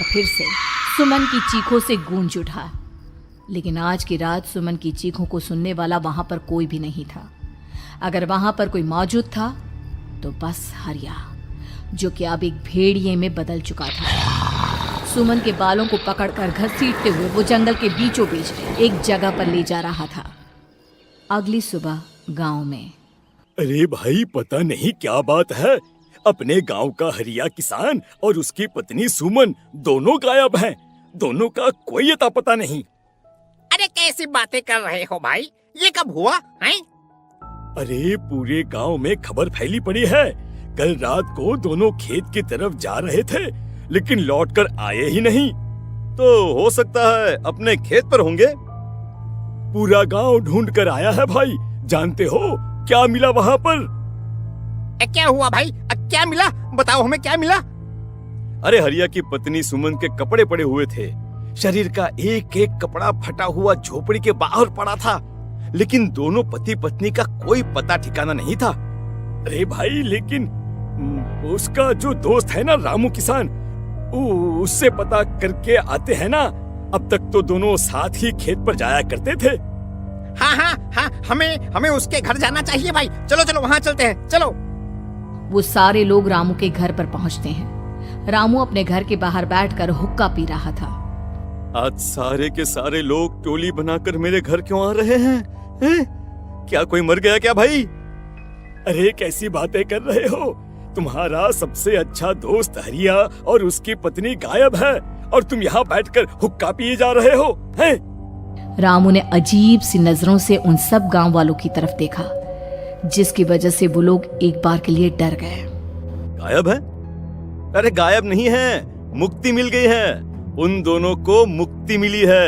बार फिर से सुमन की चीखों से गूंज उठा। लेकिन आज की रात सुमन की चीखों को सुनने वाला वहां पर कोई भी नहीं था। अगर वहां पर कोई मौजूद था तो बस हरिया, जो कि अब एक भेड़िए में बदल चुका था। सुमन के बालों को पकड़कर घसीटते हुए वो जंगल के बीचों बीच एक जगह पर ले जा रहा था। अगली सुबह गांव में। अरे भाई, पता नहीं क्या बात है, अपने गांव का हरिया किसान और उसकी पत्नी सुमन दोनों गायब हैं। दोनों का कोई अता पता नहीं। अरे कैसी बातें कर रहे हो भाई, ये कब हुआ है? अरे पूरे गांव में खबर फैली पड़ी है। कल रात को दोनों खेत की तरफ जा रहे थे, लेकिन लौटकर आए ही नहीं। तो हो सकता है अपने खेत पर होंगे। पूरा गांव ढूंढ कर आया है भाई। जानते हो क्या मिला वहां पर? क्या हुआ भाई, क्या मिला? बताओ हमें क्या मिला। अरे हरिया की पत्नी सुमन के कपड़े पड़े हुए थे। शरीर का एक एक कपड़ा फटा हुआ झोपड़ी के बाहर पड़ा था, लेकिन दोनों पति पत्नी का कोई पता ठिकाना नहीं था। अरे भाई, लेकिन उसका जो दोस्त है ना रामू किसान, उससे पता करके आते हैं ना। अब तक तो दोनों साथ ही खेत पर जाया करते थे। हाँ, हमें उसके घर जाना चाहिए भाई। चलो चलो वहाँ चलते हैं, चलो। वो सारे लोग रामू के घर पर पहुंचते हैं। रामू अपने घर के बाहर बैठकर हुक्का पी रहा था। आज सारे के सारे लोग टोली बनाकर मेरे घर क्यों आ रहे हैं? क्या कोई मर गया क्या भाई? अरे कैसी बातें कर रहे हो? तुम्हारा सबसे अच्छा दोस्त हरिया और उसकी पत्नी गायब है और तुम यहाँ बैठकर हुक्का पिए जा रहे हो हैं? रामू ने अजीब सी नजरों से उन सब गांव वालों की तरफ देखा, जिसकी वजह से वो लोग एक बार के लिए डर गए। गायब है? अरे गायब नहीं है, मुक्ति मिल गई है। उन दोनों को मुक्ति मिली है।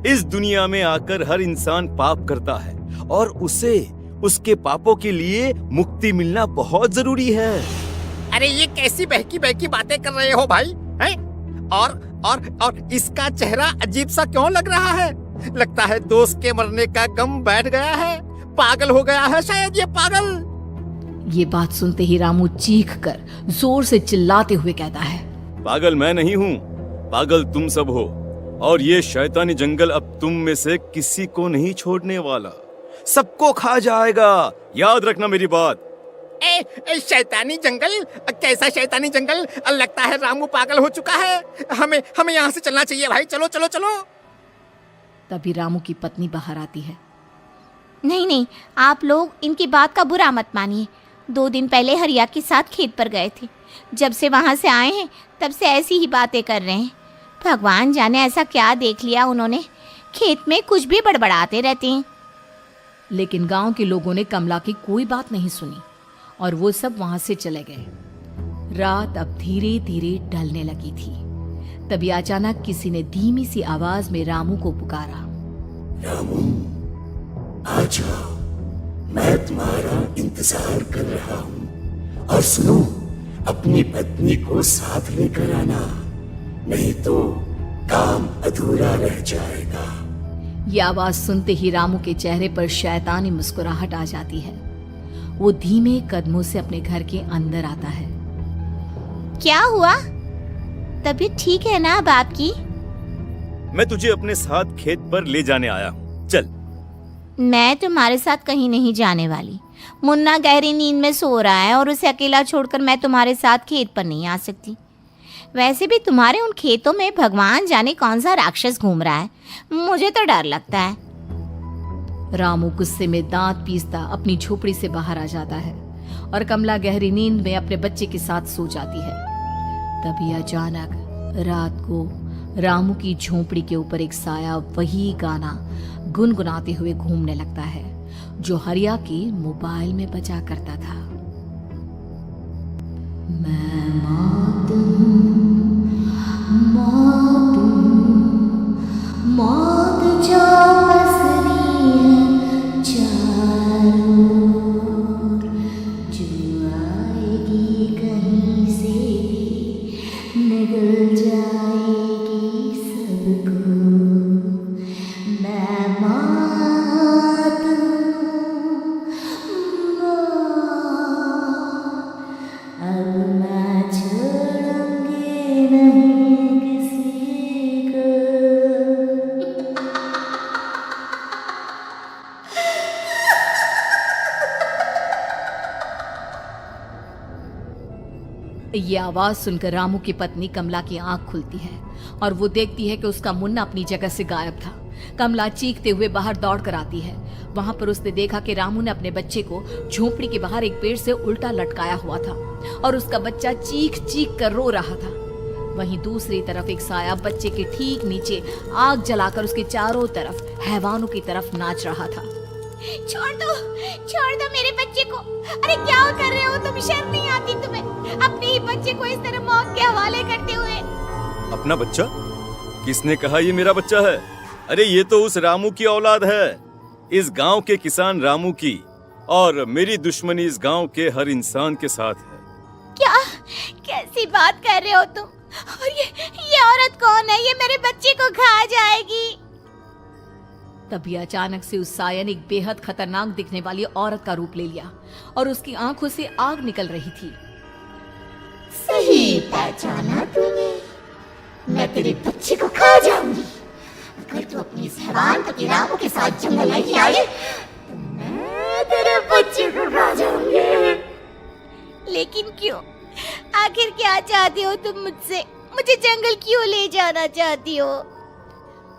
इस दुनिया में आकर हर इंसान पाप करता है और उसे उसके पापों के लिए मुक्ति मिलना बहुत जरूरी है। अरे ये कैसी बहकी बहकी बातें कर रहे हो भाई हैं? और इसका चेहरा अजीब सा क्यों लग रहा है? लगता है दोस्त के मरने का गम बैठ गया है। पागल हो गया है शायद ये पागल। ये बात सुनते ही रामू चीख कर जोर से चिल्लाते हुए कहता है, पागल मैं नहीं हूँ, पागल तुम सब हो। और ये शैतानी जंगल अब तुम में से किसी को नहीं छोड़ने वाला, सबको खा जाएगा। याद रखना मेरी बात। शैतानी जंगल? कैसा शैतानी जंगल? लगता है रामू पागल हो चुका है। हमें यहाँ से चलना चाहिए भाई। चलो चलो चलो। तभी रामू की पत्नी बाहर आती है। नहीं, आप लोग इनकी बात का बुरा मत मानिए। 2 दिन पहले हरिया के साथ खेत पर गए थे। जब से वहाँ से आए हैं तब से ऐसी ही बातें कर रहे हैं। भगवान जाने ऐसा क्या देख लिया उन्होंने, खेत में कुछ भी बड़बड़ाते रहते हैं। लेकिन गांव के लोगों ने कमला की कोई बात नहीं सुनी और वो सब वहां से चले गए। रात अब धीरे धीरे ढलने लगी थी। तभी अचानक किसी ने धीमी सी आवाज में रामू को पुकारा। रामू, आ जाओ, मैं तुम्हारा इंतजार कर रहा हूँ। और सुनो, अपनी पत्नी को साथ लेकर आना, नहीं तो काम अधूरा रह जाएगा। ये आवाज सुनते ही रामू के चेहरे पर शैतानी मुस्कुराहट आ जाती है। वो धीमे कदमों से अपने घर के अंदर आता है। क्या हुआ? तबीयत ठीक है ना अब आपकी? मैं तुझे अपने साथ खेत पर ले जाने आया हूँ, चल। मैं तुम्हारे साथ कहीं नहीं जाने वाली। मुन्ना गहरी नींद में सो रहा है और उसे अकेला छोड़कर मैं तुम्हारे साथ खेत पर नहीं आ सकती। वैसे भी तुम्हारे उन खेतों में भगवान जाने कौन सा राक्षस घूम रहा है, मुझे तो डर लगता है। रामू गुस्से में दांत पीसता अपनी झोपड़ी से बाहर आ जाता है और कमला गहरी नींद में अपने बच्चे के साथ सो जाती है। तभी अचानक रात को रामू की झोपड़ी के ऊपर एक साया वही गाना गुनगुनाते हुए घूमने लगता है जो हरिया के मोबाइल में बजा करता था। मैं मौत जो पसरी है चारों ओर, जो आएगी कहीं से भी निगल जाएगी सबको। मैं मौत अब मैं छोड़ूंगी ये आवाज सुनकर रामू की पत्नी कमला की आंख खुलती है और वो देखती है कि उसका मुन्ना अपनी जगह से गायब था। कमला चीखते हुए बाहर दौड़ कर आती है। वहां पर उसने देखा कि रामू ने अपने बच्चे को झोपड़ी के बाहर एक पेड़ से उल्टा लटकाया हुआ था और उसका बच्चा चीख चीख कर रो रहा था। वहीं दूसरी तरफ एक साया बच्चे के ठीक नीचे आग जलाकर उसके चारों तरफ हैवानों की तरफ नाच रहा था। छोड़ दो मेरे बच्चे को। अरे क्या कर रहे हो तुम? शर्म नहीं आती तुम्हें अपने ही बच्चे को इस तरह मौत के हवाले करते हुए? अपना बच्चा? किसने कहा ये मेरा बच्चा है? अरे ये तो उस रामू की औलाद है, इस गांव के किसान रामू की, और मेरी दुश्मनी इस गांव के हर इंसान के साथ है। क्या कैसी बात कर रहे हो तुम? और ये औरत कौन है? ये मेरे बच्चे को खा जाएगी। तभी अचानक से उस साया ने एक बेहद खतरनाक दिखने वाली औरत का रूप ले लिया और उसकी आंखों से आग निकल रही थी। सही पहचाना तूने, मैं तेरे बच्चे को खा जाऊंगी। अगर तू अपनी इस हैवान पति रामू के साथ जंगल नहीं आई तो मैं तेरे बच्चे को खा जाऊंगी। लेकिन क्यों? आखिर क्या चाहती हो तुम मुझसे? मुझे जंगल क्यों ले जाना चाहती हो?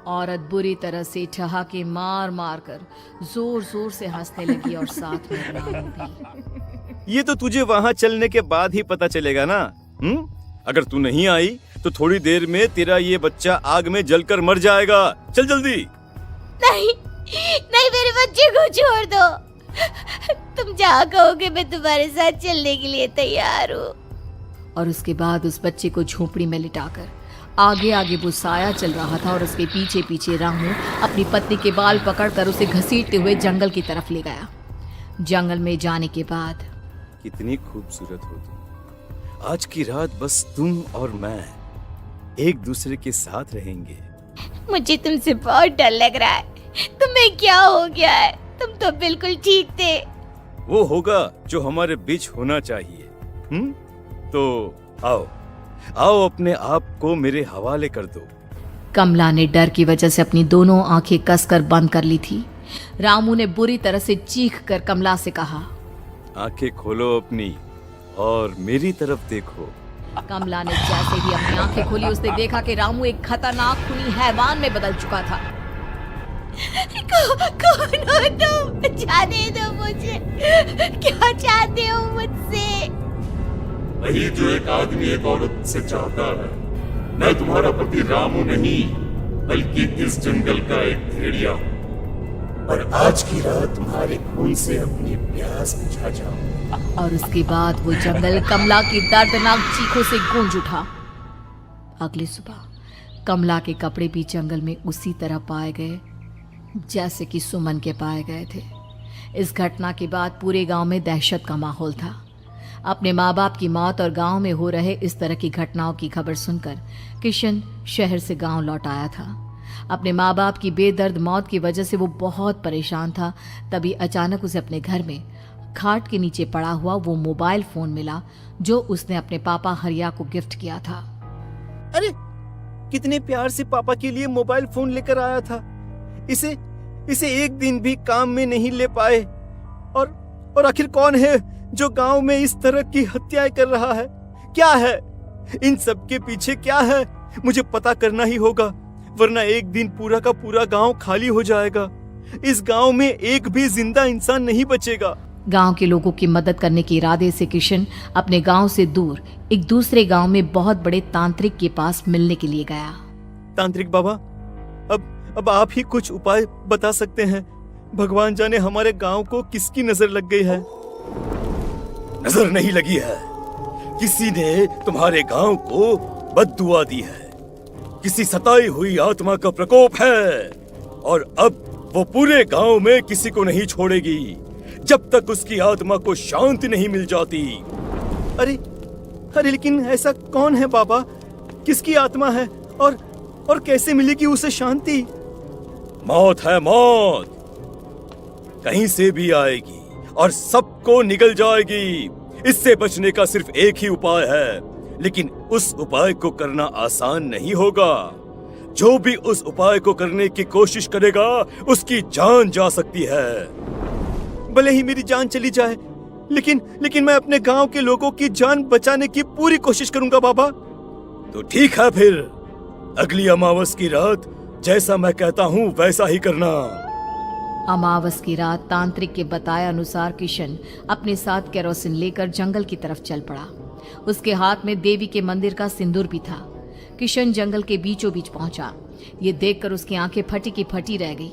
औरत बुरी तरह से ठहाके मार मार कर जोर जोर से हंसने लगी और साथ में रामू भी। ये तो तुझे वहाँ चलने के बाद ही पता चलेगा ना। अगर तू नहीं आई तो थोड़ी देर में तेरा ये बच्चा आग में जलकर मर जाएगा। चल जल्दी। नहीं मेरे बच्चे को छोड़ दो। तुम जहाँ कहोगे मैं तुम्हारे साथ चलने के लिए तैयार हूँ। और उसके बाद उस बच्चे को झोपड़ी में लिटाकर आगे आगे वो साया चल रहा था और उसके पीछे पीछे रामू अपनी पत्नी के बाल पकड़कर उसे घसीटते हुए जंगल की तरफ ले गया। जंगल में जाने के बाद कितनी खूबसूरत हो तुम। आज की रात बस तुम और मैं एक दूसरे के साथ रहेंगे। मुझे तुमसे बहुत डर लग रहा है। तुम्हें क्या हो गया है? तुम तो बिल्कुल ठीक थे। वो होगा जो हमारे बीच होना चाहिए। तो आओ अपने आप को मेरे हवाले कर दो। कमला ने डर की वजह से अपनी दोनों आंखें कसकर बंद कर ली थी। रामू ने बुरी तरह से चीख कर कमला से कहा, आंखें खोलो अपनी और मेरी तरफ देखो। कमला ने जैसे ही अपनी आंखें खोली उसने देखा कि रामू एक खतरनाक खूनी हैवान में बदल चुका था। कौन हो तुम? जाने दो मुझे। क्या चाहते हो मुझसे? वही जो एक आदमी एक औरत से चाहता है। मैं तुम्हारा पति रामू नहीं बल्कि इस जंगल का एक भेड़िया हूँ और आज की रात तुम्हारे खून से अपनी प्यास बुझा जाऊं। और उसके बाद वो जंगल कमला की दर्दनाक चीखों से गूंज उठा। अगली सुबह कमला के कपड़े भी जंगल में उसी तरह पाए गए जैसे कि सुमन के पाए गए थे। इस घटना के बाद पूरे गांव में दहशत का माहौल था। अपने माँ बाप की मौत और गांव में हो रहे इस तरह की घटनाओं की खबर सुनकर किशन शहर से गांव लौट आया था। अपने माँ बाप की बेदर्द मौत की वजह से वो बहुत परेशान था। तभी अचानक उसे अपने घर में खाट के नीचे पड़ा हुआ वो मोबाइल फोन मिला जो उसने अपने पापा हरिया को गिफ्ट किया था। अरे कितने प्यार से पापा के लिए मोबाइल फोन लेकर आया था। इसे एक दिन भी काम में नहीं ले पाए। और आखिर कौन है जो गांव में इस तरह की हत्याएं कर रहा है? क्या है इन सब के पीछे? क्या है? मुझे पता करना ही होगा, वरना एक दिन पूरा का पूरा गांव खाली हो जाएगा। इस गांव में एक भी जिंदा इंसान नहीं बचेगा। गांव के लोगों की मदद करने के इरादे से किशन अपने गांव से दूर एक दूसरे गांव में बहुत बड़े तांत्रिक के पास मिलने के लिए गया। तांत्रिक बाबा, अब आप ही कुछ उपाय बता सकते हैं। भगवान जाने हमारे गांव को किसकी नजर लग गई है। नजर नहीं लगी है, किसी ने तुम्हारे गांव को बद्दुआ दी है। किसी सताई हुई आत्मा का प्रकोप है और अब वो पूरे गांव में किसी को नहीं छोड़ेगी जब तक उसकी आत्मा को शांति नहीं मिल जाती। अरे लेकिन ऐसा कौन है बाबा? किसकी आत्मा है और कैसे मिलेगी उसे शांति? मौत है, मौत कहीं से भी आएगी और सबको निगल जाएगी। इससे बचने का सिर्फ एक ही उपाय है, लेकिन उस उपाय को करना आसान नहीं होगा। जो भी उस उपाय को करने की कोशिश करेगा उसकी जान जा सकती है। भले ही मेरी जान चली जाए, लेकिन मैं अपने गांव के लोगों की जान बचाने की पूरी कोशिश करूंगा बाबा। तो ठीक है फिर, अगली अमावस की रात जैसा मैं कहता हूँ वैसा ही करना। अमावस की रात तांत्रिक के बताए अनुसार किशन अपने साथ केरोसिन लेकर जंगल की तरफ चल पड़ा। उसके हाथ में देवी के मंदिर का सिंदूर भी था। किशन जंगल के बीचों बीच पहुंचा। ये देखकर उसकी आंखें फटी की फटी रह गई।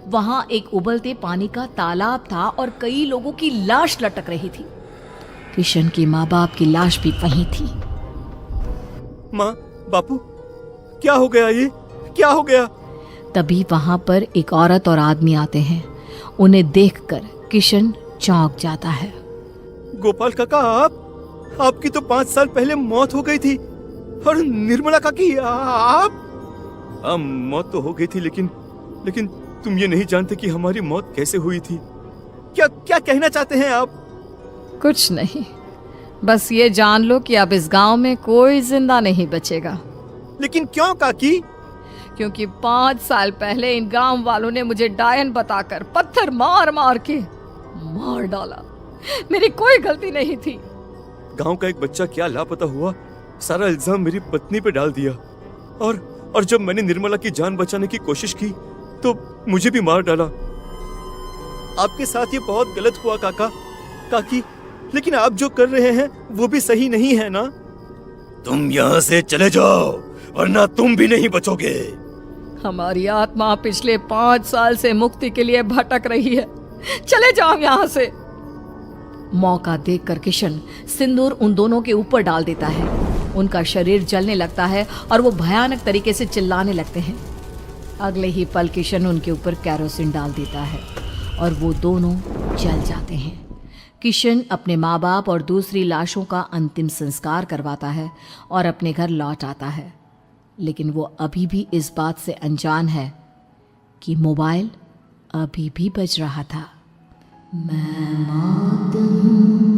वहां एक उबलते पानी का तालाब था और कई लोगों की लाश लटक रही थी। किशन की माँ बाप की लाश भी वहीं थी। माँ, बापू, क्या हो गया? ये क्या हो गया? तभी वहां पर एक औरत और आदमी आते हैं। उन्हें देखकर किशन चौंक जाता है। गोपाल काका, आपकी तो 5 साल पहले मौत हो गई थी। और निर्मला काकी, आप? मौत तो हो गई थी, लेकिन तुम ये नहीं जानते कि हमारी मौत कैसे हुई थी। क्या कहना चाहते हैं आप? कुछ नहीं, बस ये जान लो कि अब इस गांव में कोई जिंदा नहीं बचेगा। लेकिन क्यों काकी? क्योंकि 5 साल पहले इन गांव वालों ने मुझे डायन बताकर पत्थर मार मार के मार डाला। मेरी कोई गलती नहीं थी। गांव का एक बच्चा क्या लापता हुआ, सारा इल्जाम मेरी पत्नी पे डाल दिया। और जब मैंने निर्मला की जान बचाने की कोशिश की तो मुझे भी मार डाला। आपके साथ ये बहुत गलत हुआ काकी, लेकिन आप जो कर रहे हैं वो भी सही नहीं है ना? तुम यहाँ से चले जाओ वरना तुम भी नहीं बचोगे। हमारी आत्मा पिछले 5 साल से मुक्ति के लिए भटक रही है। चले जाओ यहाँ से। मौका देखकर किशन सिंदूर उन दोनों के ऊपर डाल देता है। उनका शरीर जलने लगता है और वो भयानक तरीके से चिल्लाने लगते हैं। अगले ही पल किशन उनके ऊपर केरोसिन डाल देता है और वो दोनों जल जाते हैं। किशन अपने माँ बाप और दूसरी लाशों का अंतिम संस्कार करवाता है और अपने घर लौट आता है। लेकिन वो अभी भी इस बात से अनजान है कि मोबाइल अभी भी बज रहा था। मैं मौत हूँ।